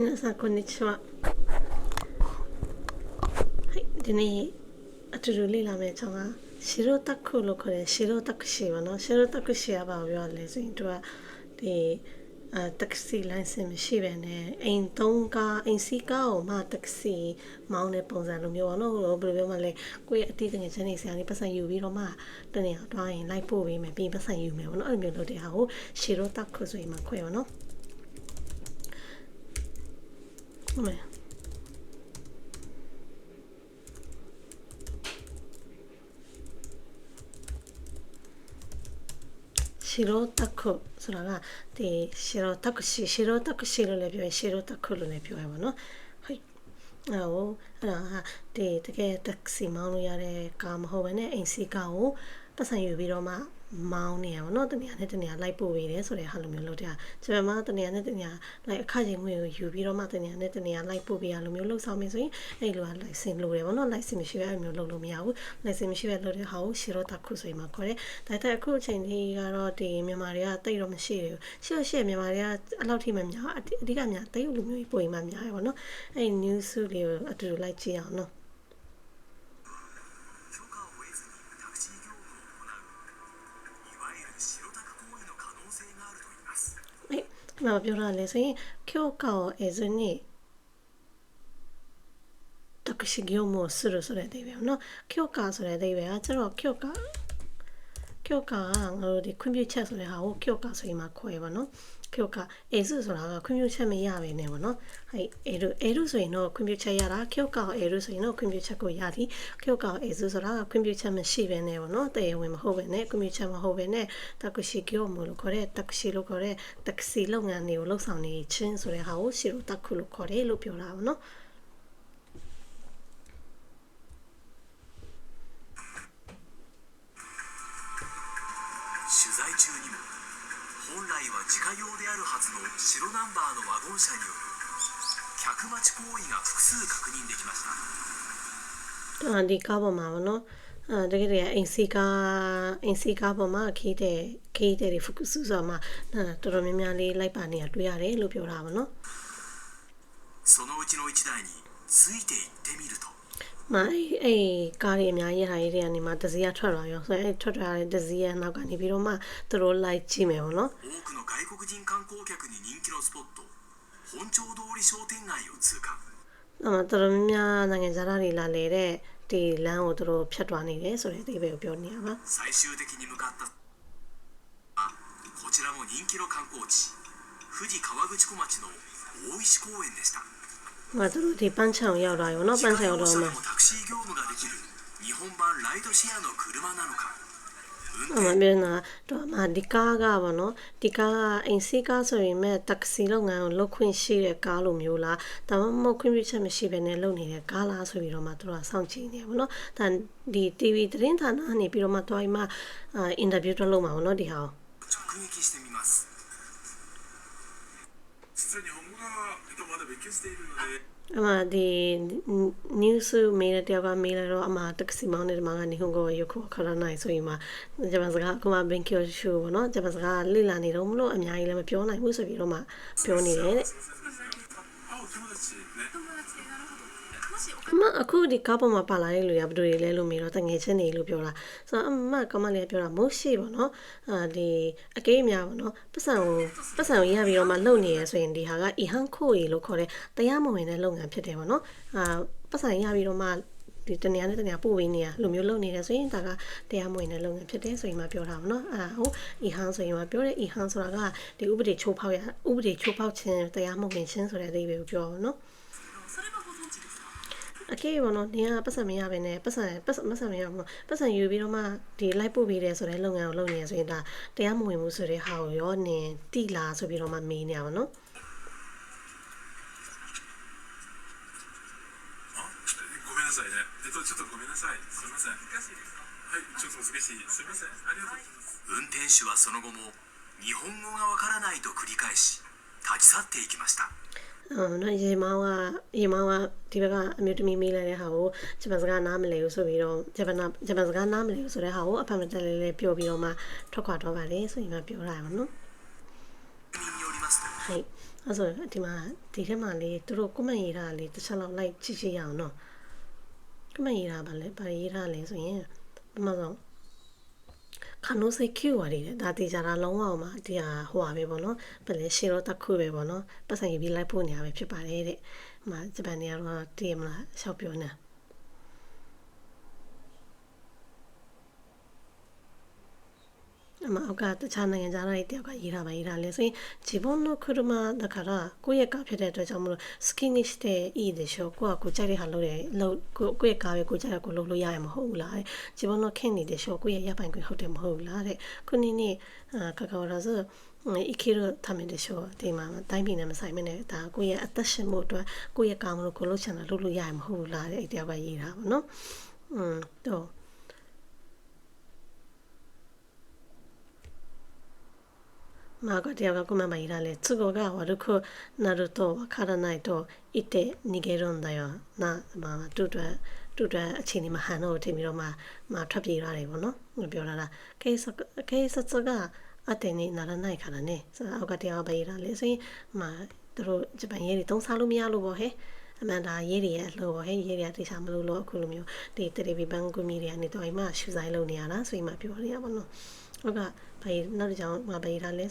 皆さんこんにちは。はい、ဒီနေ့အတူတူလေ့လာမယ့်အကြောင်းကရှီရိုတက်ခုလို့ခေါ်တဲ့ရှီရိုတက်ရှီပါနော်ရှီရိုတက်ရှီကဘာပြောလဲဆိုရင်သူကဒီတက္ကစီလိုင်စင်မရှိပဲနဲ့အိမ်စီးကားကိုမှတက္ကစီမောင်းတဲ့ပုံစံလိုမျိုးပေါ့နော်ဘယ်လိုပြောမှလဲကိုယ့်ရဲ့အတိတ်ငယ်ချင်းတွေဆရာကြီးပတ်စံယူပြီးတော့မှတနေ့အောင်တွားရင်လိုက်ပို့ပေးမယ်ပြီးပတ်စံယူမယ်ပေါ့နော်အဲ့လိုမျိုးလုပ်တဲ့ဟာကိုရှီရိုတက်ခုဆိုရင်မှခွဲပါနော်ဟုတ်မယ်ရှီရိုတက်ခုဆိုတာကဒီရှီရိုတက်ရှီလို့လည်းပြောရင်ရှီရိုတက်ခုလို့လည်းပြောရပါတော့ဟုတ်အဲ့ဒါဒီတကယ်တက်စီမောင်းလို့ရတဲ့ကားမဟုတ်ဘဲနဲ့အိမ်စီကားကိုပတ်စံယူပြီးတော့မှမောင်းနေရပါတော့တနေရာနဲ့တနေရာလိုက်ပို့ပေးတယ်ဆိုတဲ့ဟာလိုမျိုးလုပ်တဲ့ကျွန်မတနေရာနဲ့တနေရာလိုက်အခကြေးငွေကိုယူပြီးတော့မှတနေရာနဲ့တနေရာလိုက်ပို့ပေးရလိုမျိုးလုပ်ဆောင်မယ်ဆိုရင်အဲ့လိုကလိုက်စင်လိုတယ်ပေါ့နော်လိုက်စင်မရှိဘဲအဲ့လိုမျိုးလုပ်လို့မရဘူးလိုက်စင်မရှိဘဲလုပ်တဲ့ဟာကိုရှီရိုတက်ခုဆိုရင်မှခေါ်တယ်ဒါតែအခုအချိန်ကြီးကတော့ဒီမြန်မာတွေကတိတ်တော့မရှိဘူးရှေ့မြန်မာတွေကအဲ့လောက်ထိမများအဓိကများတိတ်လိုမျိုးပိုရင်မှများရပါတော့အဲ့ news လေးကိုအတူတူလိုက်ကြည့်အောင်နော်မပြောရလဲဆိုရင်今日顔を得ずにタクシー業務をするそれでいいよな今日かそれでいいよちょっと今日かငါတို့ဒီခွင့်ပြုချက်ဆိုတဲ့ဟာကို今日かဆိုရင်မှခေါ်ရပါနော်今日かえずဆိုတာကခွင့်ပြုချက်မရဘဲနဲ့ပေါ့နော်はいえるဆိုရင်တော့ခွင့်ပြုချက်ရတာ今日かをえるဆိုရင်တော့ခွင့်ပြုချက်ကိုရသည်今日かをえずဆိုတာကခွင့်ပြုချက်မရှိဘဲနဲ့ပေါ့နော်တရားဝင်မဟုတ်ဘဲနဲ့ခွင့်ပြုချက်မဟုတ်ဘဲနဲ့タクシー業務လို့ခေါ်တဲ့タクシーလို့ခေါ်တဲ့タクシーလုပ်ငန်းတွေကိုလုပ်ဆောင်နေခြင်းဆိုတဲ့ဟာကိုရှီရိုတက်ခုလို့ခေါ်တယ်လို့ပြောတာပေါ့နော်取材中にも本来は自家用であるはずの白ナンバーのワゴン車による客待ち行為が複数確認できましたဒီကားပေါ်မှာပေါ့နော်တကယ်အိမ်စီကားပေါ်မှာခီးတဲ့ဖုကုစုဆိုမှာတော်တော်များများလေးလိုက်ပါနေတာတွေ့ရတယ်လို့ပြောတာပေါ့နော်そのうちの1台について行ってみるとအဲ့ကားတွေအများကြီးဟာတွေကနေမှတစည်းထွက်လာရောဆိုရင်ထွက်လာတဲ့တစည်းရဲ့နောက်ကနေပြီးတော့မှသူတို့လိုက်ကြည့်မယ်ပေါ့နော်多くの外国人観光客に人気のスポット本町通り商店街を通過တော်တော်များနိုင်ငံခြားသားတွေလာလေတဲ့ဒီလမ်းကိုသူတို့ဖြတ်သွားနေတယ်ဆိုတဲ့အသေးပဲကိုပြောနေရပါ最終的に向かったこちらも人気の観光地富士河口湖町の大石公園でしたသူတို့ဒီပန်းချောင်ရောက်လာရောနော်ပန်းချောင်တော့မှာタクシー業務ができる日本版ライドシェアの車なのかပြောနေတာတော့ဒီကားကပေါ့နော်ဒီကားကအိမ်စီးကားဆိုရင်မဲ့တက္ကစီလုပ်ငန်းကိုလုပ်ခွင့်ရှိတဲ့ကားလိုမျိုးလားဒါမှမဟုတ်ခွင့်ပြုချက်မရှိဘဲနဲ့လုပ်နေတဲ့ကားလားဆိုပြီးတော့မှသူတို့ကစောင့်ကြည့်နေပါတော့ဒါဒီ TV သတင်းဌာနကနေပြီးတော့မှတွားပြီးမှအင်တာဗျူးတော့လုပ်မှာပေါ့နော်ဒီဟာ直撃してみます実際日本語がまだ勉強しているのでဒီ news မေးတဲ့တယောက်ကမေးလိုက်တော့တက္ကစီမောင်းနေတဲ့မှာက日本語をよくわからないဆိုရင်ဂျပန်စကားက勉強しようပေါ့နော်ဂျပန်စကားလေ့လာနေတော့မလို့အများကြီးလည်းမပြောနိုင်ဘူးဆိုပြီးတော့မှပြောနေတယ်တဲ့အခုဒီကားပေါ်မှာပါလာတဲ့လူတွေကဘယ်လိုလဲလို့မေးတော့တငယ်ချင်းတွေလို့ပြောတာဆိုတော့ကမလေးပြောတာမိုးရှိပေါ့နော်ဒီအကေးများပေါ့နော်ပတ်စံကိုရပြီးတော့မှလုပ်နေရဆိုရင်ဒီဟာကအီဟန်ခိုရီလို့ခေါ်တဲ့တရားမဝင်တဲ့လုပ်ငန်းဖြစ်တယ်ပေါ့နော်ပတ်စံရပြီးတော့မှဒီတနေရာနဲ့တနေရာပို့ပေးနေရလိုမျိုးလုပ်နေတယ်ဆိုရင်ဒါကတရားမဝင်တဲ့လုပ်ငန်းဖြစ်တယ်ဆိုရင်မှပြောတာပေါ့နော်ဟုတ်အီဟန်ဆိုရင်မှပြောတယ်အီဟန်ဆိုတာကဒီဥပဒေချိုးဖောက်ခြင်းတရားမဝင်ခြင်းဆိုတဲ့အဓိပ္ပာယ်ကိုပြောပါနော်အကေဘောနော်နေကပတ်စံမရပဲနဲ့ပတ်စံမရဘူးပတ်စံယူပြီးတော့မှဒီလိုက်ပို့ပေးတယ်ဆိုတဲ့လုပ်ငန်းကိုလုပ်နေရဆိုရင်ဒါတရားမဝင်ဘူးဆိုတဲ့ဟာကိုရောနင်တိလာဆိုပြီးတော့မှမေးနေရပါနော်ごめんなさいねちょっとごめんなさいすみませんはいちょっと難しいすみませんありがとうございます運転手はその後も日本語がわからないと繰り返し立ち去っていきましたနော်ရေမောင်းကဒီဘက်ကအမျိုးသမီးမေးလိုက်တဲ့ဟာကိုဂျပန်စကားနားမလည်ဘူးဆိုပြီးတော့ဂျပန်စကားနားမလည်ဘူးဆိုတဲ့ဟာကိုအဖမတက်လေးပြောပြီးတော့မှထွက်ခွာတော့ပါလေဆိုရင်မှပြောတာပါနော်はいအဲ့ဆိုဒီမှာဒီထဲမှာလေသူတို့ကွန်မန့်ရေးထားတာလေတစ်ချက်လောက်လိုက်ကြည့်ကြည့်ရအောင်နော်ကွန်မန့်ရေးထားပါလေဘာရေးထားလဲဆိုရင်ပထမဆုံးခါနိုစိတ် Q ရတယ်ဒါတေချာတာလုံးဝအောင်မှာဒီဟာဟိုပါပဲပေါ့နော်ဘယ်လဲရှေရောတက်ခုပဲပေါ့နော်ပတ်စံရေးပြီးလိုက်ဖို့နေရပဲဖြစ်ပါတယ်တဲ့ဟိုဂျပန်နေရာတော့တည်မလားရှောက်ပြောနေအမအောက်ကတခြားနိုင်ငံသားတွေတယောက်ကရေးထားလဲဆိုရင်自分の車だからကိုယ့်ရဲ့ကားဖြစ်တဲ့အတွက်ကြောင့်မလို့好きにしていいでしょကိုကြိုက်တဲ့ဟာလုပ်တယ်ကိုယ့်ရဲ့ကားပဲကိုကြိုက်တဲ့ကိုလုပ်လို့ရရမှာမဟုတ်ဘူးလား自分の権利でしょကိုယ့်ရဲ့ရပိုင်ခွင့်ဟုတ်တယ်မဟုတ်ဘူးလားတဲ့ခုနေ့နေ့ကာကာဝရာဆို生きるためでしょဒီမှာတိုင်းပြည်နဲ့မဆိုင်မနဲ့ဒါကိုယ့်ရဲ့အသက်ရှင်မှုအတွက်ကိုယ့်ရဲ့ကားမလို့ကိုလုပ်ချင်တာလုပ်လို့ရရမှာမဟုတ်ဘူးလားတဲ့အဲ့တယောက်ကရေးတာပေါ့နော်တော့まあ、これはこままいられ、都合が悪くなるとわからないと言って逃げるんだよな。まあ、တူတူအချိန်ဒီမှာဟန်တော့ထင်ပြီးတော့ထွက်ပြေးရတယ်ပေါ့နော်။ပြောလာတာ警察が当てにならないからね。それအောက်ကတရားပဲရတာလေဆိုရင်သူတို့ဂျပန်ရေးတွေသုံးစားလို့မရလို့ပေါ့ဟဲ့။အမှန်ဒါရေးတွေရဲ့လို့ပေါ့ဟဲ့ရေးတွေကတိကျမလို့လို့အခုလိုမျိုးဒီတရီဘီဘန်ကူမီတွေကနေတော့အိမ်မှာရှူဆိုင်လုပ်နေရတာဆိုရင်ပြောရရပါတော့။ဟုတ်ကဘာနောက်တစ်ကြောင်ပဲရတာလဲ